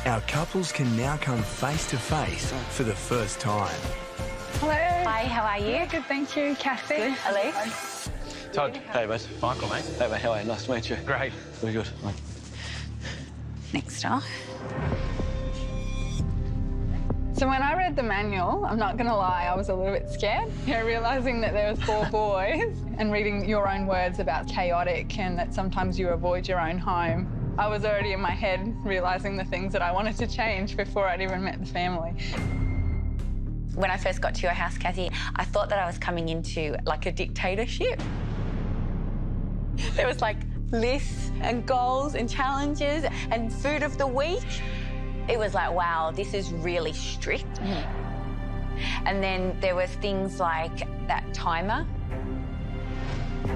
Our couples can now come face to face for the first time. Hello. Hi, how are you? Yeah, good, thank you. Cassie. Good. Elise? Todd. Hey, mate. Michael, mate. Hey, mate. How are you? Nice to meet you. Great. Very good. Mate. Next up. So when I read the manual, I'm not going to lie, I was a little bit scared. Realising that there was 4 boys and reading your own words about chaotic and that sometimes you avoid your own home. I was already in my head realising the things that I wanted to change before I'd even met the family. When I first got to your house, Kathy, I thought that I was coming into like a dictatorship. There was like lists and goals and challenges and food of the week. It was like, wow, this is really strict. And then there was things like that timer.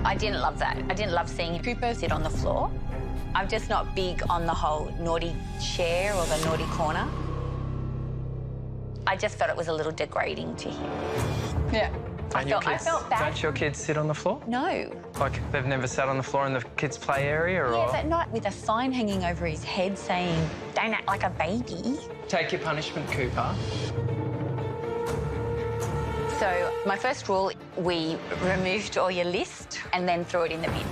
I didn't love that. I didn't love seeing Cooper sit on the floor. I'm just not big on the whole naughty chair or the naughty corner. I just felt it was a little degrading to him. Yeah. I felt bad. Don't your kids sit on the floor? No. Like they've never sat on the floor in the kids' play area, or? Yeah, but not with a sign hanging over his head saying, "Don't act like a baby." Take your punishment, Cooper. So my first rule, we removed all your list and then threw it in the bin.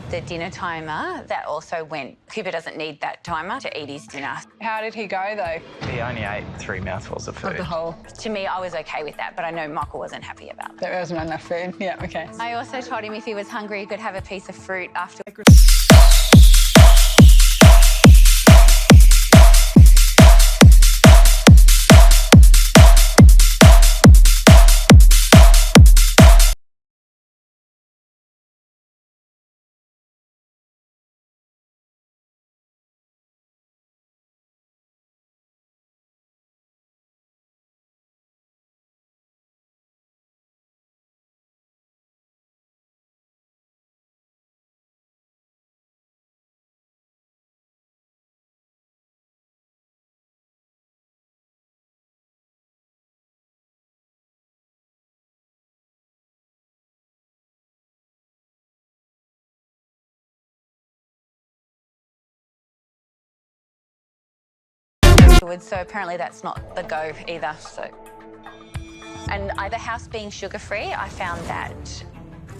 The dinner timer, that also went. Cooper doesn't need that timer to eat his dinner. How did he go, though? He only ate 3 mouthfuls of food. Of the whole. To me, I was okay with that, but I know Michael wasn't happy about that. There wasn't enough food. Yeah, okay. I also told him if he was hungry, he could have a piece of fruit after. So apparently that's not the go either. So, and the house being sugar-free, I found that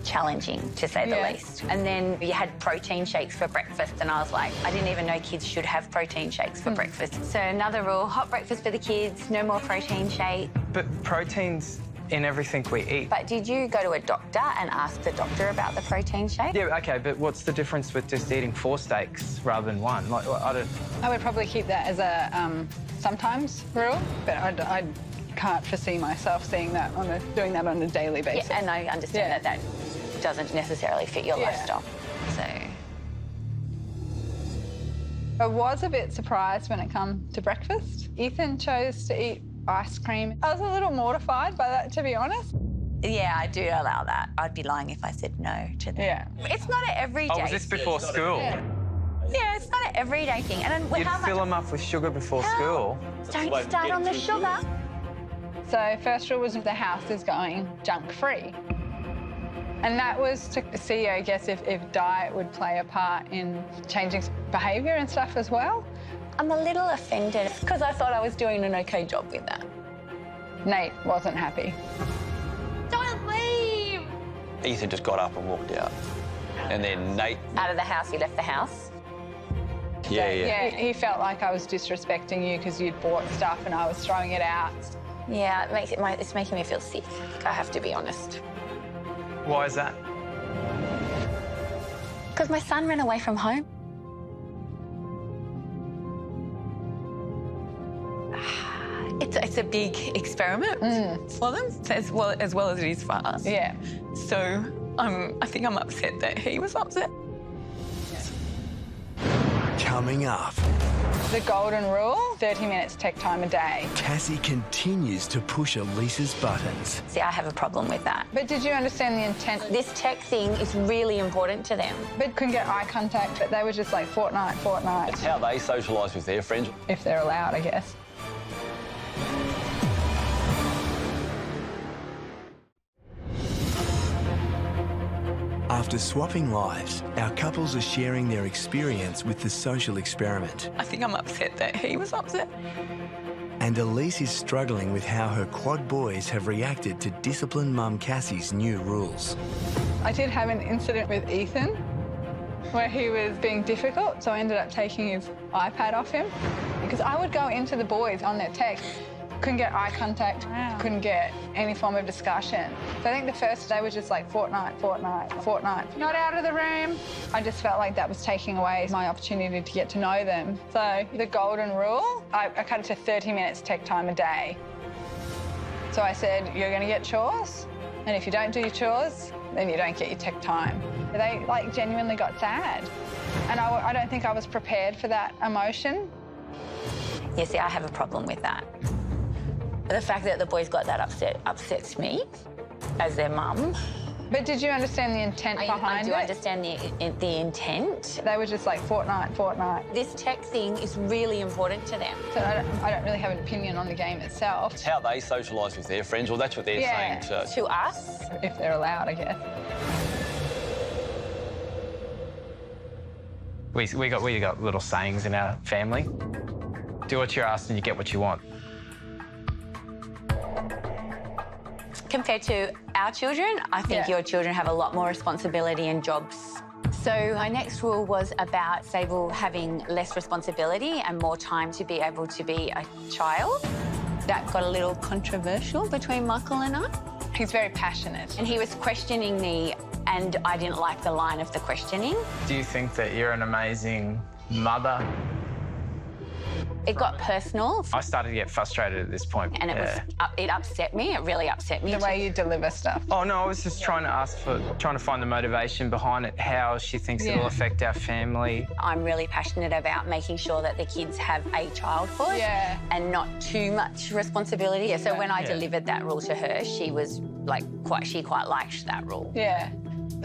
challenging, to say the least. And then you had protein shakes for breakfast, and I was like, I didn't even know kids should have protein shakes for breakfast. So another rule, hot breakfast for the kids, no more protein shake. But protein's in everything we eat. But did you go to a doctor and ask the doctor about the protein shake? Yeah, OK, but what's the difference with just eating 4 steaks rather than 1? Like, I would probably keep that as a sometimes rule, but I can't foresee myself seeing that doing that on a daily basis. Yeah, and I understand that that doesn't necessarily fit your lifestyle. So. I was a bit surprised when it came to breakfast. Ethan chose to eat ice cream. I was a little mortified by that, to be honest. Yeah, I do allow that. I'd be lying if I said no to that. Yeah. It's not an everyday Oh, was this before school? Yeah, it's not an everyday thing. And You'd fill them up with sugar before school. Don't start on the sugar. So first rule was the house is going junk-free. And that was to see, I guess, if diet would play a part in changing behaviour and stuff as well. I'm a little offended because I thought I was doing an okay job with that. Nate wasn't happy. Don't leave! Ethan just got up and walked out. And then Nate... Out of the house, he left the house. Yeah. He felt like I was disrespecting you because you'd bought stuff and I was throwing it out. Yeah, it's making me feel sick, I have to be honest. Why is that? Because my son ran away from home. It's a big experiment for them, as well as it is for us. Yeah. So I think I'm upset that he was upset. Coming up, The golden rule, 30 minutes tech time a day. Cassie continues to push Elisa's buttons. See, I have a problem with that. But did you understand the intent? This tech thing is really important to them. But couldn't get eye contact, but they were just like fortnight. It's how they socialise with their friends. If they're allowed, I guess. After swapping lives, our couples are sharing their experience with the social experiment. I think I'm upset that he was upset. And Elise is struggling with how her quad boys have reacted to discipline mum Cassie's new rules. I did have an incident with Ethan where he was being difficult, so I ended up taking his iPad off him because I would go into the boys on their tech. Couldn't get eye contact, couldn't get any form of discussion. So I think the first day was just like fortnight. Not out of the room. I just felt like that was taking away my opportunity to get to know them. So the golden rule, I cut it to 30 minutes tech time a day. So I said, you're going to get chores, and if you don't do your chores, then you don't get your tech time. They like genuinely got sad. And I don't think I was prepared for that emotion. Yeah, see, I have a problem with that. The fact that the boys got that upset upsets me as their mum. But did you understand the intent behind it? I do understand the intent. They were just like fortnight. This tech thing is really important to them. So I don't really have an opinion on the game itself. It's how they socialise with their friends. Well, that's what they're saying to us. If they're allowed, I guess. We got little sayings in our family. Do what you're asked and you get what you want. Compared to our children, I think your children have a lot more responsibility and jobs. So my next rule was about Sable having less responsibility and more time to be able to be a child. That got a little controversial between Michael and I. He's very passionate. And he was questioning me, and I didn't like the line of the questioning. Do you think that you're an amazing mother? It got personal. I started to get frustrated at this point. And it upset me. It really upset me. The way you deliver stuff. Oh, no, I was just trying to find the motivation behind it, how she thinks it'll affect our family. I'm really passionate about making sure that the kids have a childhood and not too much responsibility. So when I delivered that rule to her, she was like, she quite liked that rule. Yeah.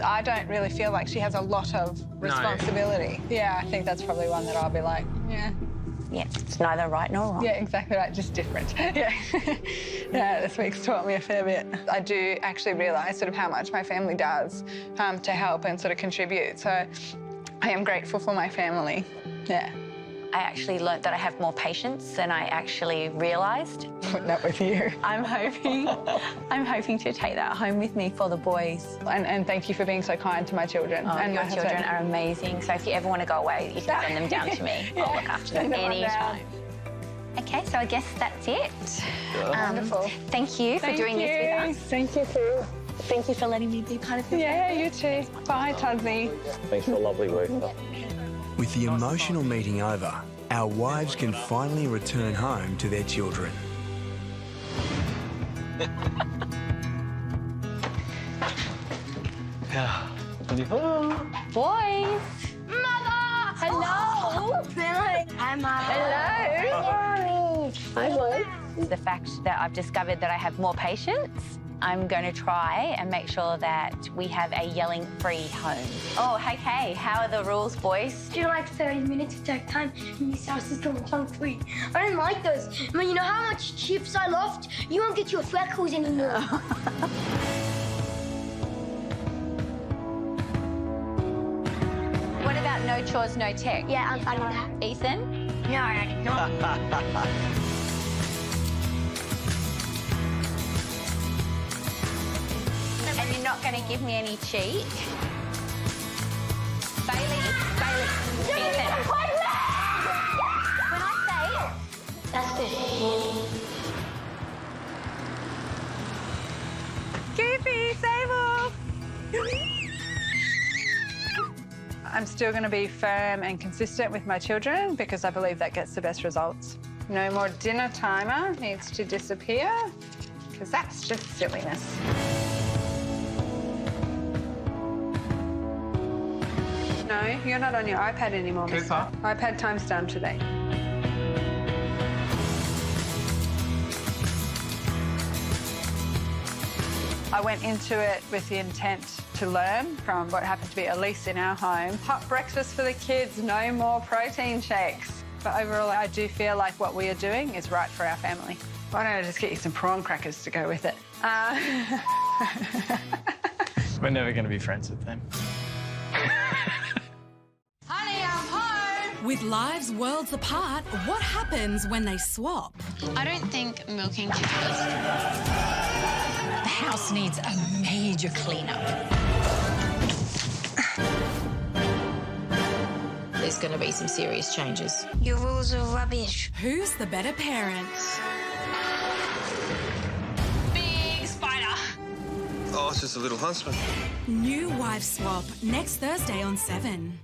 I don't really feel like she has a lot of responsibility. No. Yeah, I think that's probably one that I'll be like, Yeah, it's neither right nor wrong. Yeah, exactly right, just different. Yeah. This week's taught me a fair bit. I do actually realise sort of how much my family does to help and sort of contribute. So I am grateful for my family. Yeah. I actually learnt that I have more patience than I actually realised. Putting up with you. I'm hoping to take that home with me for the boys. And thank you for being so kind to my children. Oh, and your my children husband. are amazing. So if you ever want to go away, you can send them down to me. I'll look after them anytime. Okay, so I guess that's it. Wonderful. Thank you for doing this with us. Thank you too. Thank you for letting me be part of your family. You too. Bye, Tuzzy. Thanks for a lovely week. With the emotional meeting over, our wives can finally return home to their children. Boys! Mother! Hello! Hi, Mom. Hello! Hi, boy. The fact that I've discovered that I have more patience, I'm going to try and make sure that we have a yelling-free home. Oh, hey, Kay, how are the rules, boys? Do like 30 minutes attack time and this house is still hungry. I don't like those. I mean, you know how much chips I left? You won't get your freckles anymore. What about no chores, no tech? Yeah, I'm fine with that. Ethan? No. And you're not going to give me any cheek? Bailey, Ethan. When I say it, That's good. Goofy, Sable! I'm still going to be firm and consistent with my children because I believe that gets the best results. No more dinner timer needs to disappear because that's just silliness. No, you're not on your iPad anymore, mister. iPad time's done today. I went into it with the intent to learn from what happened to be Elise in our home. Hot breakfast for the kids, no more protein shakes. But overall, I do feel like what we are doing is right for our family. Why don't I just get you some prawn crackers to go with it? We're never going to be friends with them. Honey, I'm home! With lives worlds apart, what happens when they swap? I don't think milking cows. The house needs a major cleanup. There's going to be some serious changes. Your rules are rubbish. Who's the better parent? Big spider. Oh, it's just a little huntsman. New Wives Swap, next Thursday on 7.